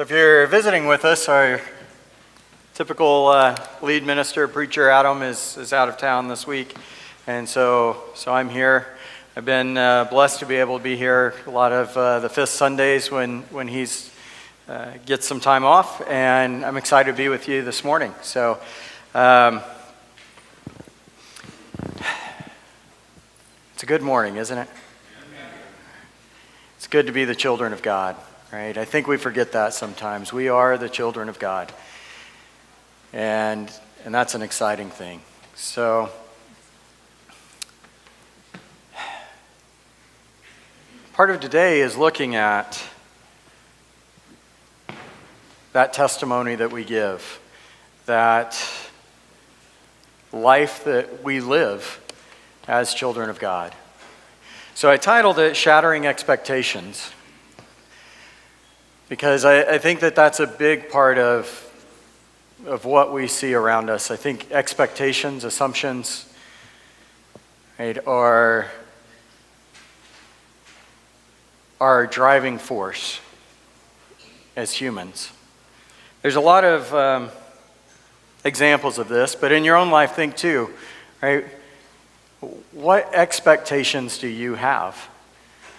So if you're visiting with us, our typical lead minister, preacher Adam, is out of town this week. And so I'm here. I've been blessed to be able to be here a lot of the fifth Sundays when he's gets some time off. And I'm excited to be with you this morning. So it's a good morning, isn't it? It's good to be the children of God. Right? I think we forget that sometimes. We are the children of God. And that's an exciting thing. So part of today is looking at that testimony that we give, that life that we live as children of God. So I titled it Shattering Expectations, because I think that's a big part of what we see around us. I think expectations, assumptions, right, are our driving force as humans. There's a lot of examples of this, but in your own life, think too, right? What expectations do you have?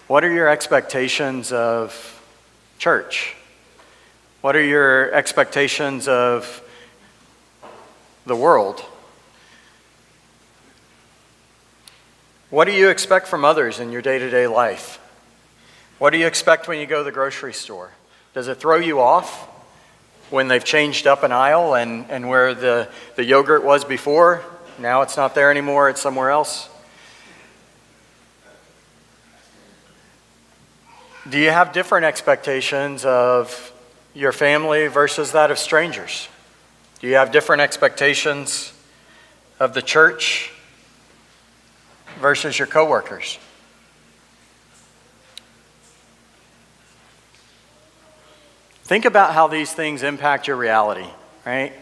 What are your expectations of church? What are your expectations of the world? What do you expect from others in your day-to-day life? What do you expect when you go to the grocery store? Does it throw you off when they've changed up an aisle and where the yogurt was before, now it's not there anymore, it's somewhere else? Do you have different expectations of your family versus that of strangers? Do you have different expectations of the church versus your coworkers? Think about how these things impact your reality, right?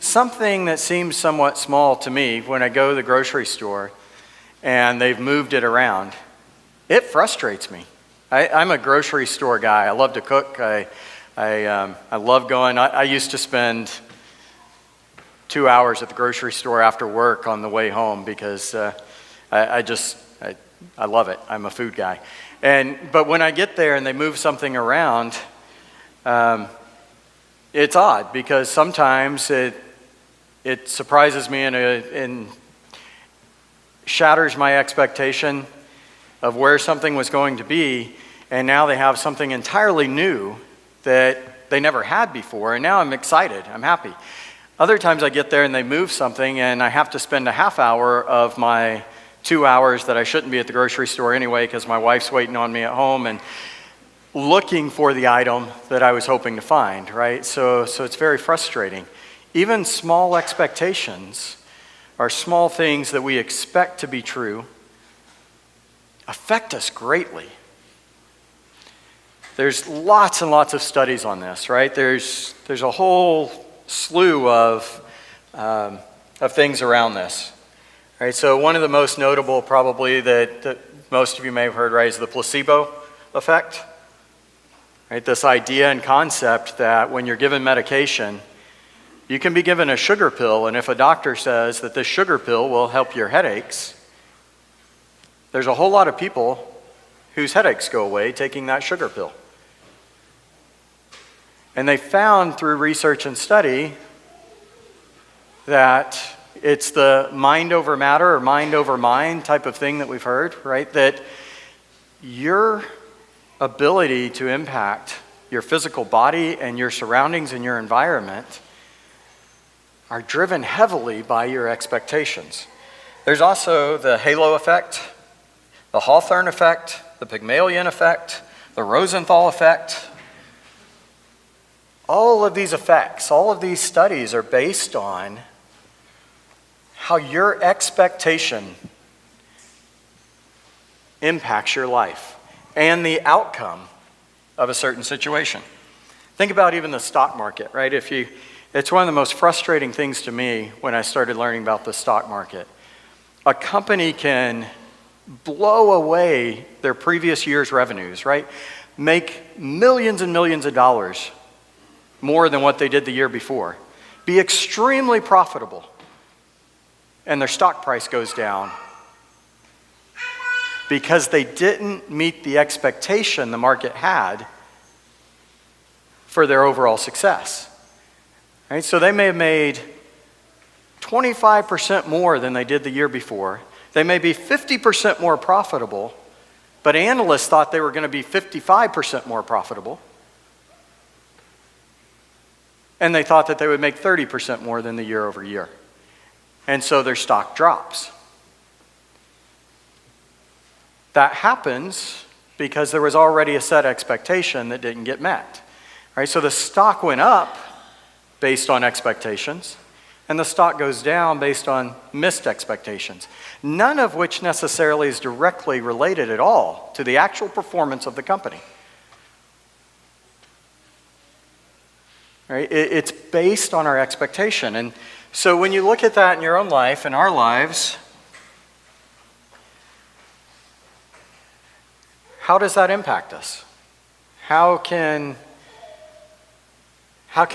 Something that seems somewhat small to me when I go to the grocery store and they've moved it around, it frustrates me. I'm a grocery store guy. I love to cook. I love going. I used to spend 2 hours at the grocery store after work on the way home because I love it. I'm a food guy. But when I get there and they move something around, it's odd because sometimes it surprises me and shatters my expectation of where something was going to be, and now they have something entirely new that they never had before, and now I'm excited, I'm happy. Other times I get there and they move something and I have to spend a half hour of my 2 hours that I shouldn't be at the grocery store anyway because my wife's waiting on me at home and looking for the item that I was hoping to find, right? So it's very frustrating. Even small expectations or small things that we expect to be true affect us greatly. There's lots and lots of studies on this, right? There's a whole slew of things around this, right? So one of the most notable, probably that most of you may have heard, right, is the placebo effect, right? This idea and concept that when you're given medication, you can be given a sugar pill, and if a doctor says that this sugar pill will help your headaches, there's a whole lot of people whose headaches go away taking that sugar pill. And they found through research and study that it's the mind over matter or mind over mind type of thing that we've heard, right? That your ability to impact your physical body and your surroundings and your environment are driven heavily by your expectations. There's also the halo effect, the Hawthorne effect, the Pygmalion effect, the Rosenthal effect. All of these effects, all of these studies are based on how your expectation impacts your life and the outcome of a certain situation. Think about even the stock market, right? It's one of the most frustrating things to me when I started learning about the stock market. A company can blow away their previous year's revenues, right? make millions and millions of dollars more than what they did the year before, be extremely profitable, and their stock price goes down because they didn't meet the expectation the market had for their overall success. Right? So they may have made 25% more than they did the year before. They may be 50% more profitable, but analysts thought they were going to be 55% more profitable. And they thought that they would make 30% more than the year over year. And so their stock drops. That happens because there was already a set expectation that didn't get met. Right? So the stock went up based on expectations, and the stock goes down based on missed expectations, none of which necessarily is directly related at all to the actual performance of the company. Right? It's based on our expectation. And so when you look at that in your own life, in our lives, how does that impact us? How can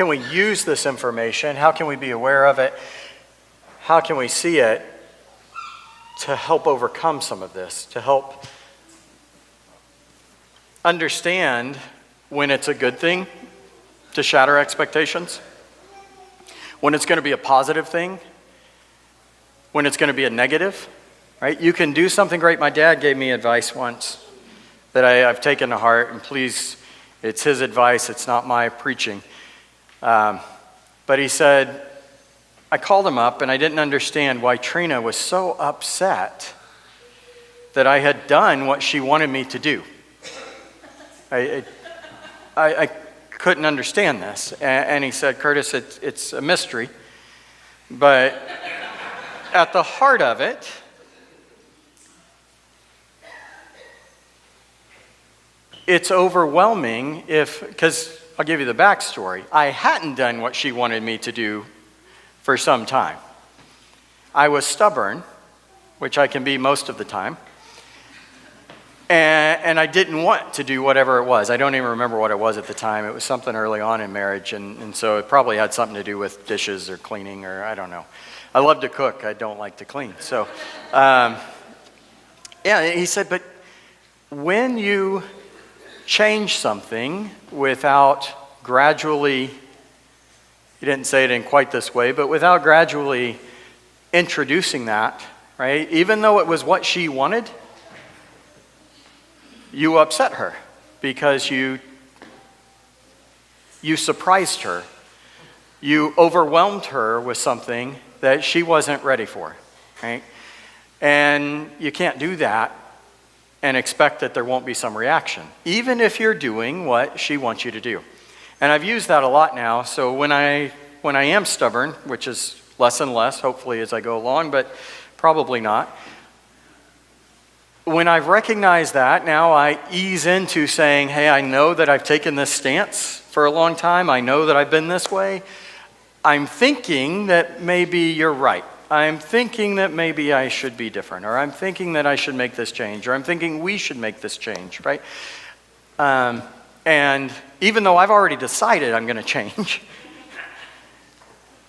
we use this information? How can we be aware of it? How can we see it to help overcome some of this, to help understand when it's a good thing to shatter expectations, when it's going to be a positive thing, when it's going to be a negative, right? You can do something great. My dad gave me advice once that I've taken to heart, and please, it's his advice, it's not my preaching. But he said, I called him up and I didn't understand why Trina was so upset that I had done what she wanted me to do. I couldn't understand this. And he said, Curtis, it's a mystery, but at the heart of it, it's overwhelming because I'll give you the backstory. I hadn't done what she wanted me to do for some time. I was stubborn, which I can be most of the time, and I didn't want to do whatever it was. I don't even remember what it was at the time. It was something early on in marriage, and so it probably had something to do with dishes or cleaning, or I don't know. I love to cook. I don't like to clean. So, he said, but when you change something without gradually, he didn't say it in quite this way, but without gradually introducing that, right? Even though it was what she wanted, you upset her because you surprised her. You overwhelmed her with something that she wasn't ready for, right? And you can't do that and expect that there won't be some reaction, even if you're doing what she wants you to do. And I've used that a lot now, so when I am stubborn, which is less and less, hopefully as I go along, but probably not, when I've recognized that, now I ease into saying, hey, I know that I've taken this stance for a long time, I know that I've been this way, I'm thinking that maybe you're right. I'm thinking that maybe I should be different, or I'm thinking that I should make this change, or I'm thinking we should make this change, right? And even though I've already decided I'm going to change,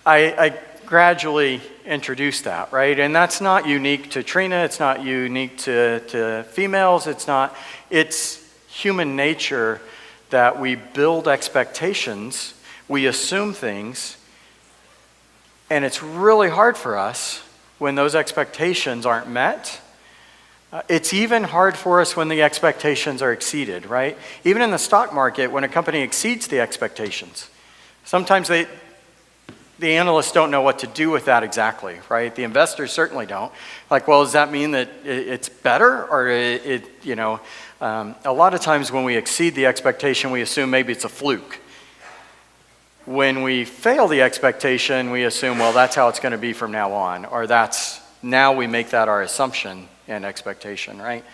I gradually introduce that, right? And that's not unique to Trina. It's not unique to females. It's human nature that we build expectations, we assume things, and it's really hard for us when those expectations aren't met. It's even hard for us when the expectations are exceeded, right? Even in the stock market, when a company exceeds the expectations, sometimes the analysts don't know what to do with that exactly, right? The investors certainly don't. Like, well, does that mean that it's better? Or a lot of times when we exceed the expectation, we assume maybe it's a fluke. When we fail the expectation, we assume, well, that's how it's going to be from now on, or now we make that our assumption and expectation, right?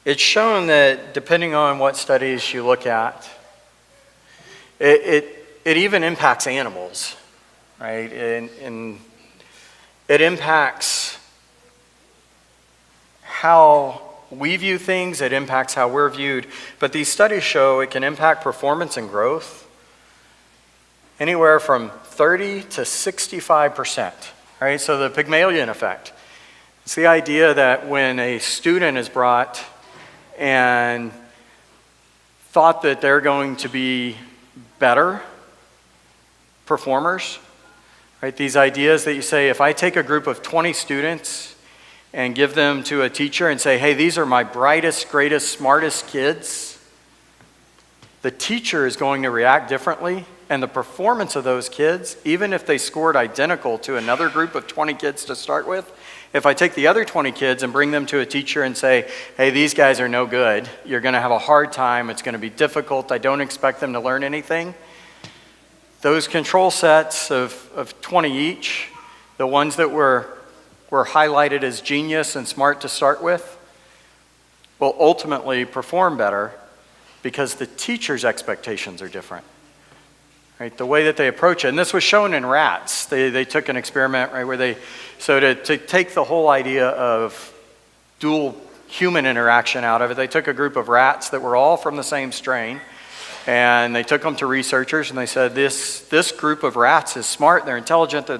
It's shown that depending on what studies you look at, it even impacts animals, right? And it impacts how we view things, it impacts how we're viewed. But these studies show it can impact performance and growth anywhere from 30 to 65%, right? So the Pygmalion effect. It's the idea that when a student is brought and thought that they're going to be better performers, right? These ideas that you say, if I take a group of 20 students and give them to a teacher and say, hey, these are my brightest, greatest, smartest kids, the teacher is going to react differently, and the performance of those kids, even if they scored identical to another group of 20 kids to start with, if I take the other 20 kids and bring them to a teacher and say, hey, these guys are no good, you're going to have a hard time, it's going to be difficult, I don't expect them to learn anything, those control sets of 20 each, the ones that were highlighted as genius and smart to start with, will ultimately perform better because the teacher's expectations are different. Right, the way that they approach it, and this was shown in rats. They took an experiment, right, where to take the whole idea of dual human interaction out of it, they took a group of rats that were all from the same strain, and they took them to researchers, and they said, this group of rats is smart, they're intelligent, they're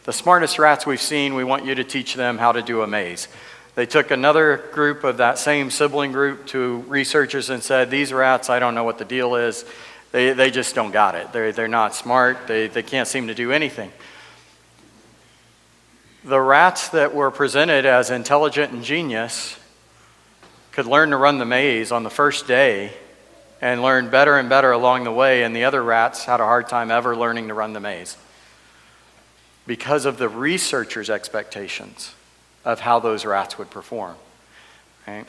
the smartest rats we've seen, we want you to teach them how to do a maze. They took another group of that same sibling group to researchers and said, these rats, I don't know what the deal is, they just don't got it. They're not smart. They can't seem to do anything. The rats that were presented as intelligent and genius could learn to run the maze on the first day and learn better and better along the way, and the other rats had a hard time ever learning to run the maze because of the researchers' expectations of how those rats would perform. Right?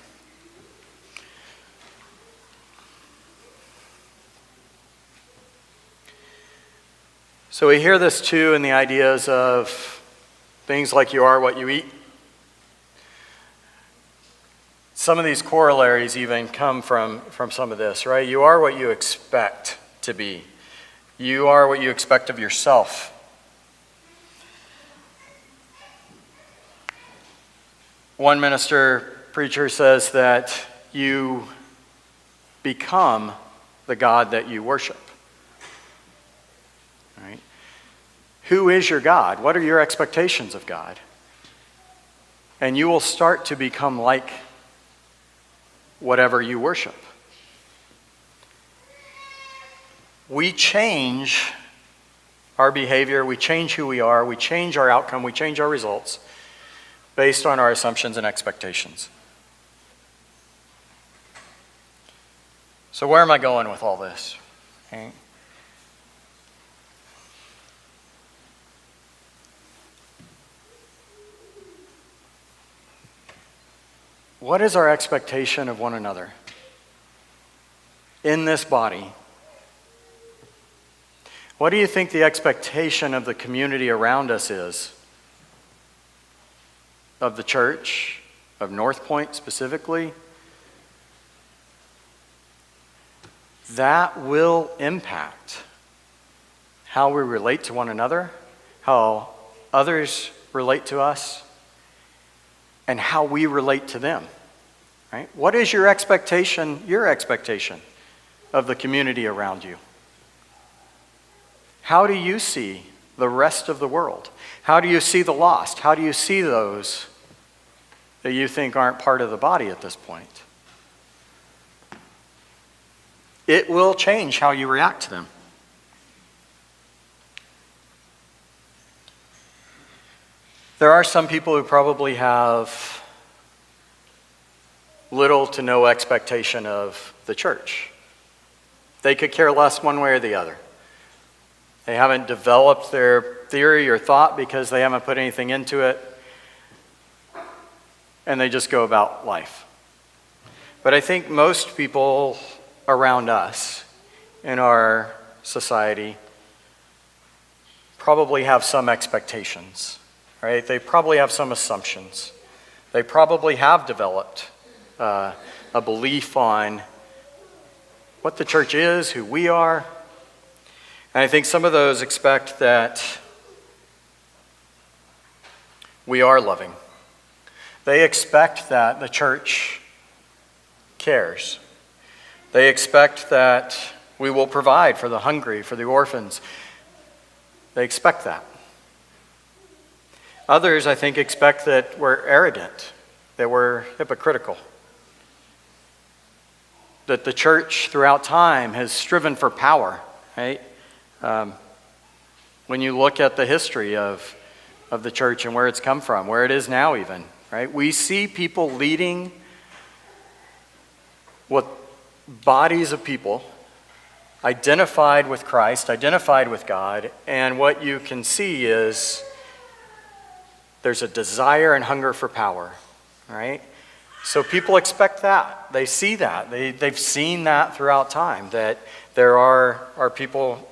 So we hear this too in the ideas of things like you are what you eat. Some of these corollaries even come from some of this, right? You are what you expect to be. You are what you expect of yourself. One preacher says that you become the God that you worship. Right? Who is your God? What are your expectations of God? And you will start to become like whatever you worship. We change our behavior, we change who we are, we change our outcome, we change our results based on our assumptions and expectations. So where am I going with all this? Okay. What is our expectation of one another in this body? What do you think the expectation of the community around us is? Of the church, of North Point specifically? That will impact how we relate to one another, how others relate to us, and how we relate to them, right? What is your expectation of the community around you? How do you see the rest of the world? How do you see the lost? How do you see those that you think aren't part of the body at this point? It will change how you react to them. There are some people who probably have little to no expectation of the church. They could care less one way or the other. They haven't developed their theory or thought because they haven't put anything into it, and they just go about life. But I think most people around us in our society probably have some expectations. Right? They probably have some assumptions. They probably have developed a belief on what the church is, who we are. And I think some of those expect that we are loving. They expect that the church cares. They expect that we will provide for the hungry, for the orphans. They expect that. Others, I think, expect that we're arrogant, that we're hypocritical, that the church throughout time has striven for power, right? When you look at the history of the church and where it's come from, where it is now even, right? We see people leading what bodies of people identified with Christ, identified with God, and what you can see is there's a desire and hunger for power, right? So people expect that. They see that. They've seen that throughout time, that there are people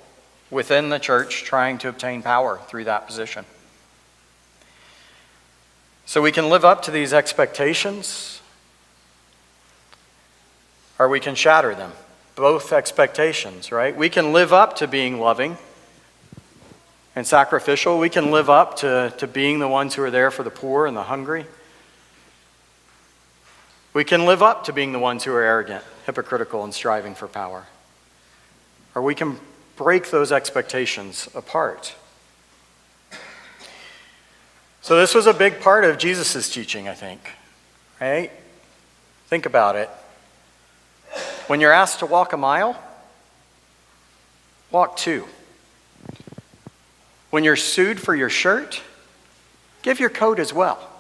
within the church trying to obtain power through that position. So we can live up to these expectations, or we can shatter them. Both expectations, right? We can live up to being loving and sacrificial. We can live up to being the ones who are there for the poor and the hungry. We can live up to being the ones who are arrogant, hypocritical, and striving for power. Or we can break those expectations apart. So this was a big part of Jesus' teaching, I think, right? Think about it. When you're asked to walk a mile, walk 2. When you're sued for your shirt, give your coat as well.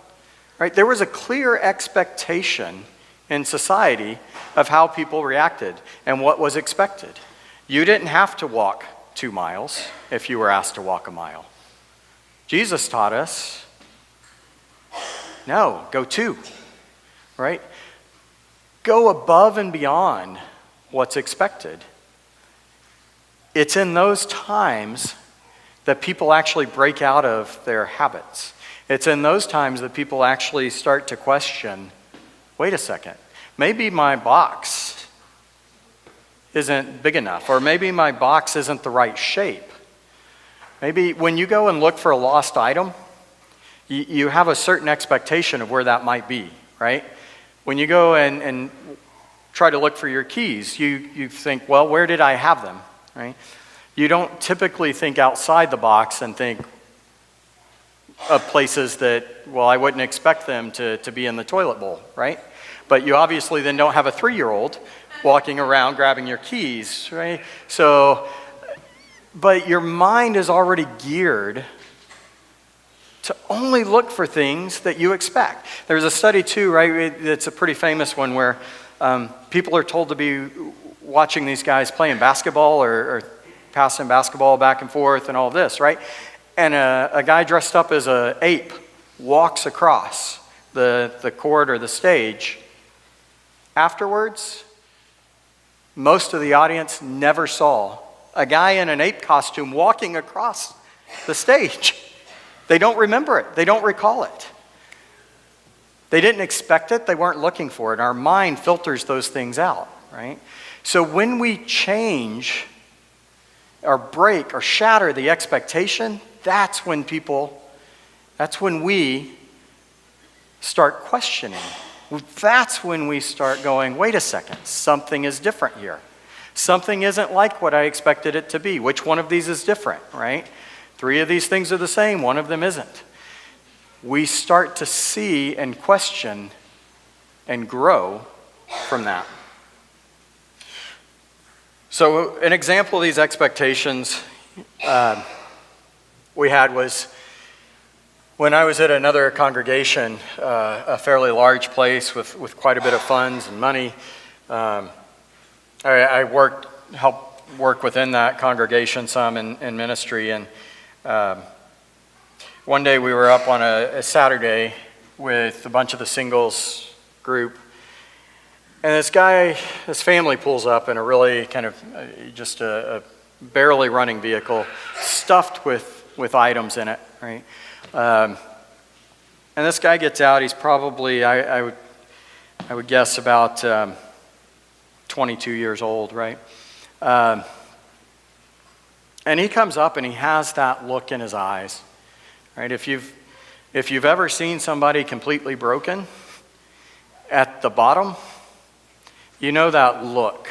Right? There was a clear expectation in society of how people reacted and what was expected. You didn't have to walk 2 miles if you were asked to walk a mile. Jesus taught us, no, go 2, right? Go above and beyond what's expected. It's in those times that people actually break out of their habits. It's in those times that people actually start to question, wait a second, maybe my box isn't big enough, or maybe my box isn't the right shape. Maybe when you go and look for a lost item, you have a certain expectation of where that might be, right? When you go and try to look for your keys, you think, well, where did I have them, right? You don't typically think outside the box and think of places that, well, I wouldn't expect them to be in the toilet bowl, right? But you obviously then don't have a 3-year-old walking around grabbing your keys, right? So, but your mind is already geared to only look for things that you expect. There's a study too, right? It's a pretty famous one where people are told to be watching these guys playing basketball or passing basketball back and forth and all this, right? And a guy dressed up as an ape walks across the court or the stage. Afterwards, most of the audience never saw a guy in an ape costume walking across the stage. They don't remember it. They don't recall it. They didn't expect it. They weren't looking for it. Our mind filters those things out, right? So when we change or break or shatter the expectation, that's when we start questioning. That's when we start going, wait a second, something is different here. Something isn't like what I expected it to be. Which one of these is different, right? 3 of these things are the same, 1 of them isn't. We start to see and question and grow from that. So an example of these expectations we had was when I was at another congregation, a fairly large place with quite a bit of funds and money. I helped work within that congregation some in ministry, and one day we were up on a Saturday with a bunch of the singles group, and this family pulls up in a really kind of just a barely running vehicle, stuffed with items in it, right? And this guy gets out. He's probably, I would guess, about 22 years old, right? And he comes up and he has that look in his eyes, right? If you've ever seen somebody completely broken at the bottom, You know that look,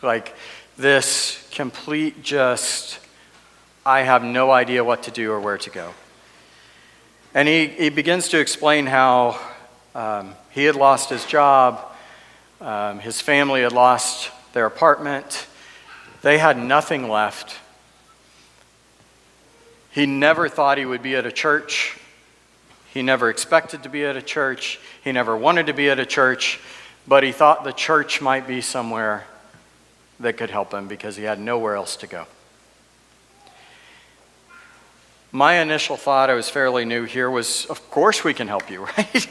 like this complete just, I have no idea what to do or where to go. And he begins to explain how he had lost his job, his family had lost their apartment, they had nothing left. He never thought he would be at a church. He never expected to be at a church. He never wanted to be at a church, but he thought the church might be somewhere that could help him because he had nowhere else to go. My initial thought, I was fairly new here, was, of course we can help you, right?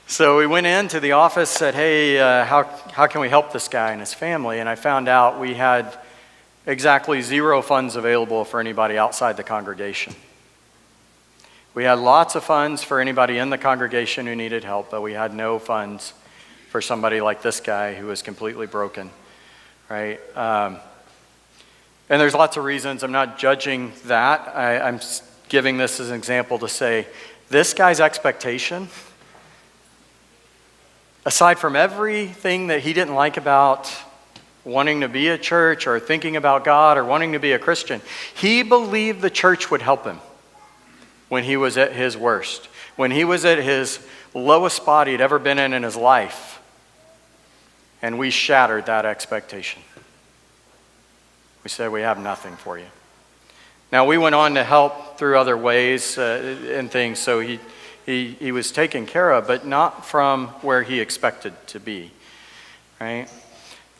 So we went into the office, said, hey, how can we help this guy and his family? And I found out we had exactly 0 funds available for anybody outside the congregation. We had lots of funds for anybody in the congregation who needed help, but we had no funds for somebody like this guy who was completely broken, right? And there's lots of reasons. I'm not judging that. I'm giving this as an example to say, this guy's expectation, aside from everything that he didn't like about wanting to be a church or thinking about God or wanting to be a Christian, he believed the church would help him when he was at his worst, when he was at his lowest spot he'd ever been in his life. And we shattered that expectation. We said, we have nothing for you. Now, we went on to help through other ways and things, so he was taken care of, but not from where he expected to be, right?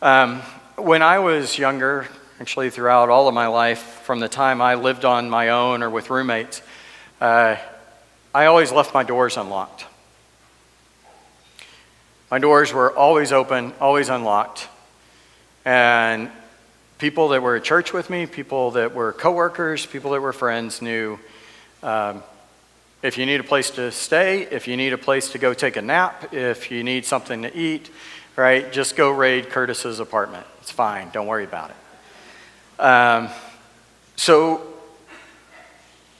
When I was younger, actually throughout all of my life, from the time I lived on my own or with roommates, I always left my doors unlocked. My doors were always open, always unlocked. And people that were at church with me, people that were coworkers, people that were friends knew if you need a place to stay, if you need a place to go take a nap, if you need something to eat, right, just go raid Curtis's apartment. It's fine, don't worry about it. So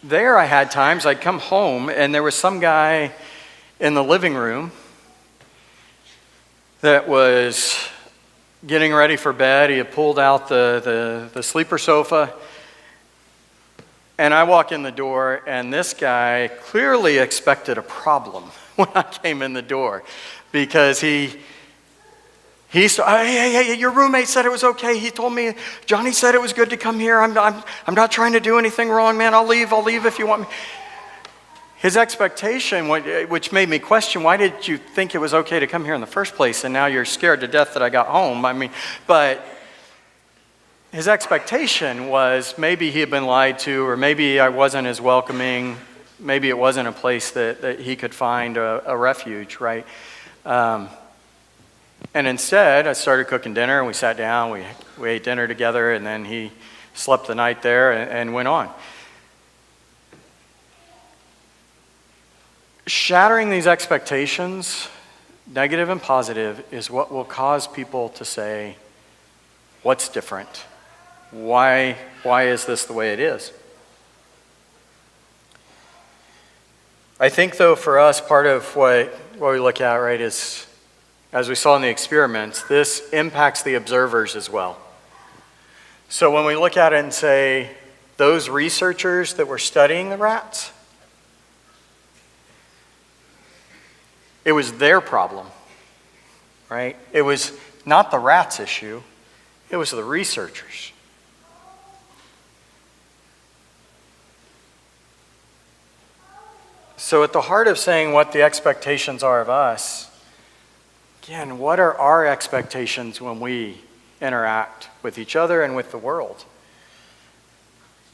there I had times I'd come home and there was some guy in the living room that was getting ready for bed. He had pulled out the sleeper sofa. And I walk in the door, and this guy clearly expected a problem when I came in the door, because he said, hey, your roommate said it was okay. He told me, Johnny said it was good to come here. I'm not trying to do anything wrong, man. I'll leave if you want me. His expectation, which made me question, why did you think it was okay to come here in the first place, and now you're scared to death that I got home? But his expectation was maybe he had been lied to, or maybe I wasn't as welcoming, maybe it wasn't a place that he could find a refuge, right? And instead, I started cooking dinner, and we sat down, we ate dinner together, and then he slept the night there and went on. Shattering these expectations, negative and positive, is what will cause people to say, what's different? Why is this the way it is? I think, though, for us, part of what we look at, right, is, as we saw in the experiments, this impacts the observers as well. So when we look at it and say, those researchers that were studying the rats, it was their problem, right? It was not the rats' issue, it was the researchers. So at the heart of saying what the expectations are of us, again, what are our expectations when we interact with each other and with the world?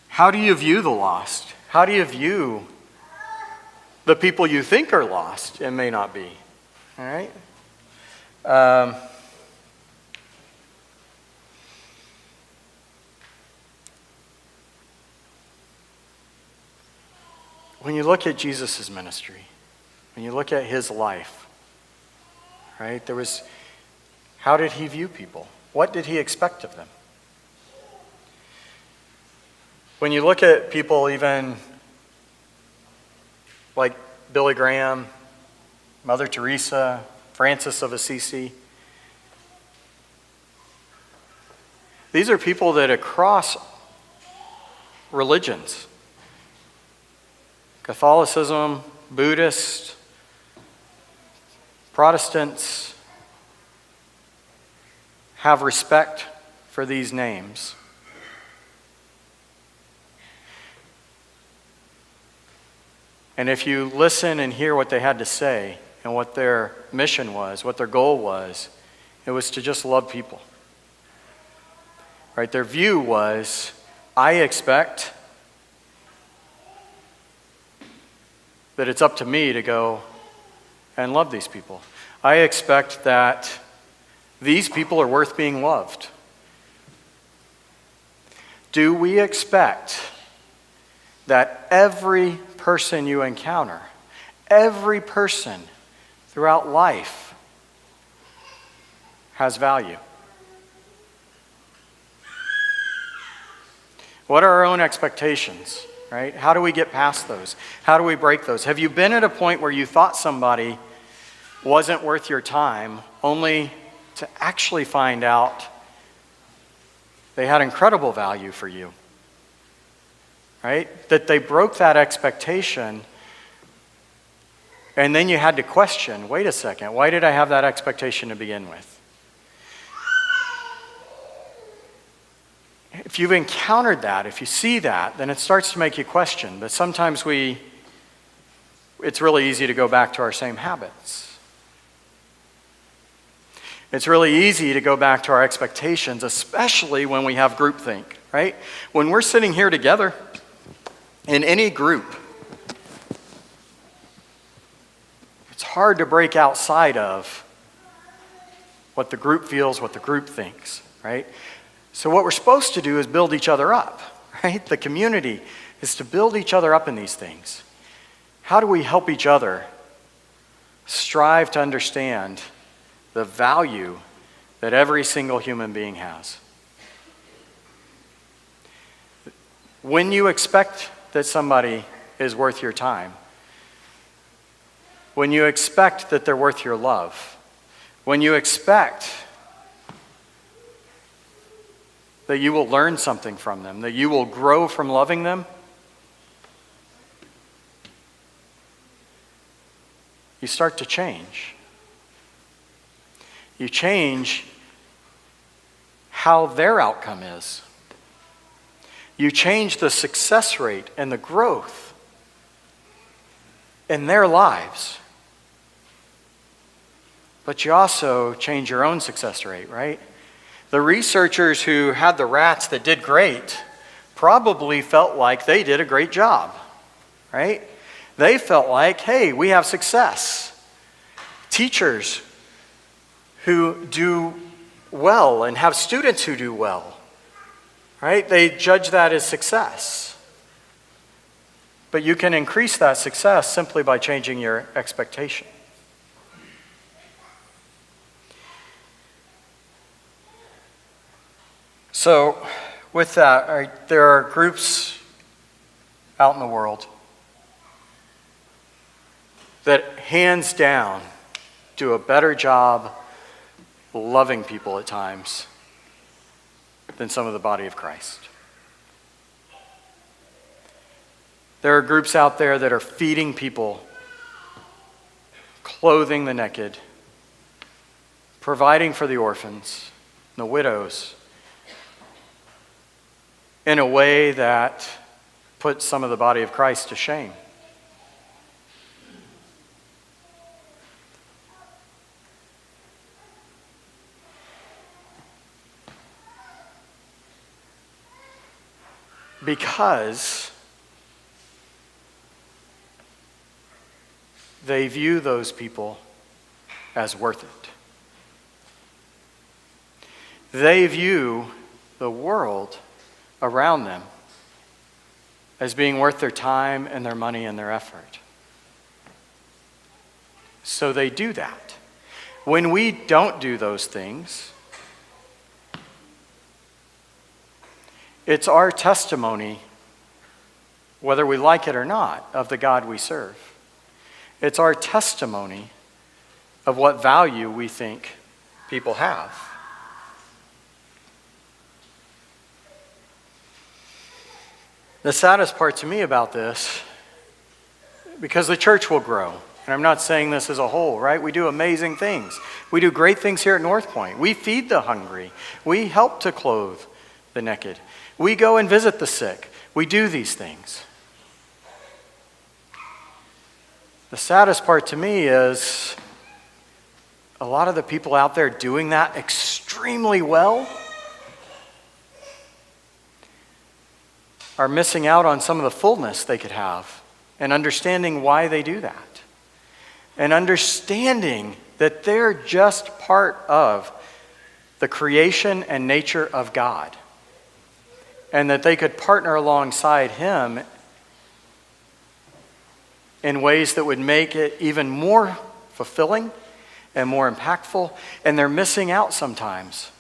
How do you view the lost? How do you view the people you think are lost and may not be? All right? When you look at Jesus' ministry, when you look at his life, right, how did he view people? What did he expect of them? When you look at people even like Billy Graham, Mother Teresa, Francis of Assisi, These are people that across religions, Catholicism, Buddhist, Protestants, have respect for these names. And if you listen and hear what they had to say and what their mission was, what their goal was, it was to just love people. Right? Their view was, I expect that it's up to me to go and love these people. I expect that these people are worth being loved. Do we expect that every person you encounter, every person throughout life has value? What are our own expectations, right? How do we get past those? How do we break those? Have you been at a point where you thought somebody wasn't worth your time, only to actually find out they had incredible value for you? Right? That they broke that expectation, and then you had to question, wait a second, why did I have that expectation to begin with? If you've encountered that, if you see that, then it starts to make you question. But sometimes it's really easy to go back to our same habits. It's really easy to go back to our expectations, especially when we have groupthink, right? When we're sitting here together, in any group, it's hard to break outside of what the group feels, what the group thinks, right? So what we're supposed to do is build each other up, right? The community is to build each other up in these things. How do we help each other strive to understand the value that every single human being has? When you expect that somebody is worth your time, when you expect that they're worth your love, when you expect that you will learn something from them, that you will grow from loving them, you start to change. You change how their outcome is. You change the success rate and the growth in their lives. But you also change your own success rate, right? The researchers who had the rats that did great probably felt like they did a great job, right? They felt like, hey, we have success. Teachers who do well and have students who do well, right? They judge that as success. But you can increase that success simply by changing your expectation. So, with that, there are groups out in the world that hands down do a better job loving people at times than some of the body of Christ. There are groups out there that are feeding people, clothing the naked, providing for the orphans, the widows, in a way that puts some of the body of Christ to shame. Because they view those people as worth it. They view the world around them as being worth their time and their money and their effort. So they do that. When we don't do those things, it's our testimony, whether we like it or not, of the God we serve. It's our testimony of what value we think people have. The saddest part to me about this, because the church will grow, and I'm not saying this as a whole, right? We do amazing things. We do great things here at North Point. We feed the hungry. We help to clothe the naked. We go and visit the sick. We do these things. The saddest part to me is a lot of the people out there doing that extremely well are missing out on some of the fullness they could have, and understanding why they do that, and understanding that they're just part of the creation and nature of God, and that they could partner alongside Him in ways that would make it even more fulfilling and more impactful, and they're missing out sometimes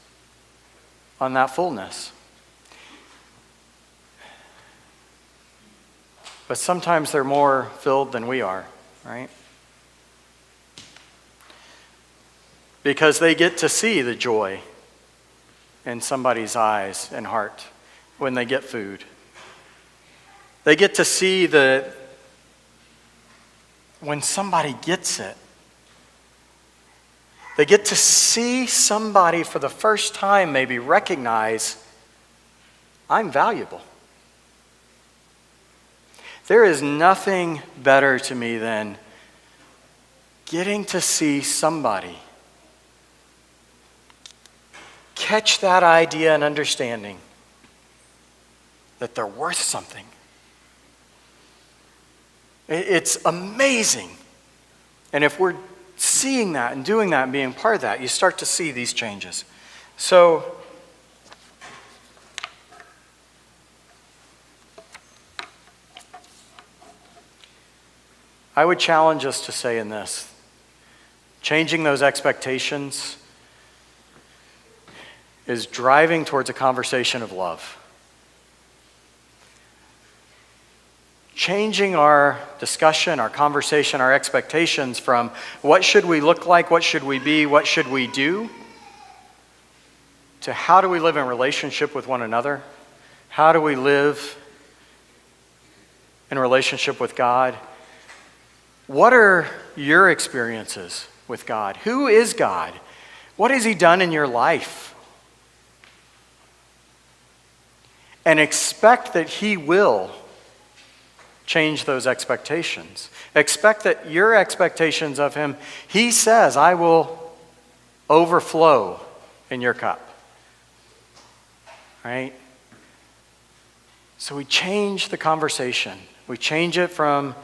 on that fullness. But sometimes they're more filled than we are, right? Because they get to see the joy in somebody's eyes and heart when they get food. They get to see when somebody gets it. They get to see somebody for the first time maybe recognize, I'm valuable. There is nothing better to me than getting to see somebody catch that idea and understanding that they're worth something. It's amazing. And if we're seeing that and doing that and being part of that, you start to see these changes. So, I would challenge us to say in this, changing those expectations is driving towards a conversation of love. Changing our discussion, our conversation, our expectations from what should we look like, what should we be, what should we do, to how do we live in relationship with one another? How do we live in relationship with God? What are your experiences with God? Who is God? What has He done in your life? And expect that He will change those expectations. Expect that your expectations of Him, He says, I will overflow in your cup. Right? So we change the conversation. We change it from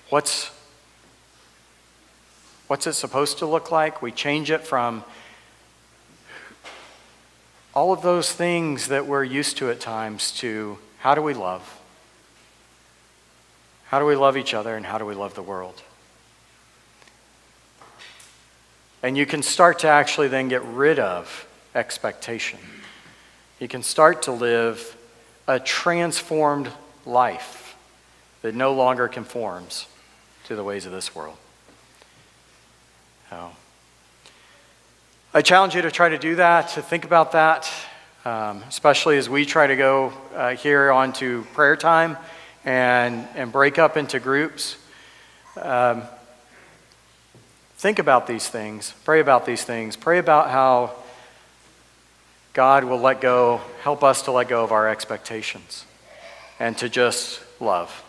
what's it supposed to look like? We change it from all of those things that we're used to at times to how do we love? How do we love each other, and how do we love the world? And you can start to actually then get rid of expectation. You can start to live a transformed life that no longer conforms to the ways of this world. So, I challenge you to try to do that, to think about that, especially as we try to go here onto prayer time and break up into groups. Think about these things. Pray about these things. Pray about how God will help us to let go of our expectations and to just love.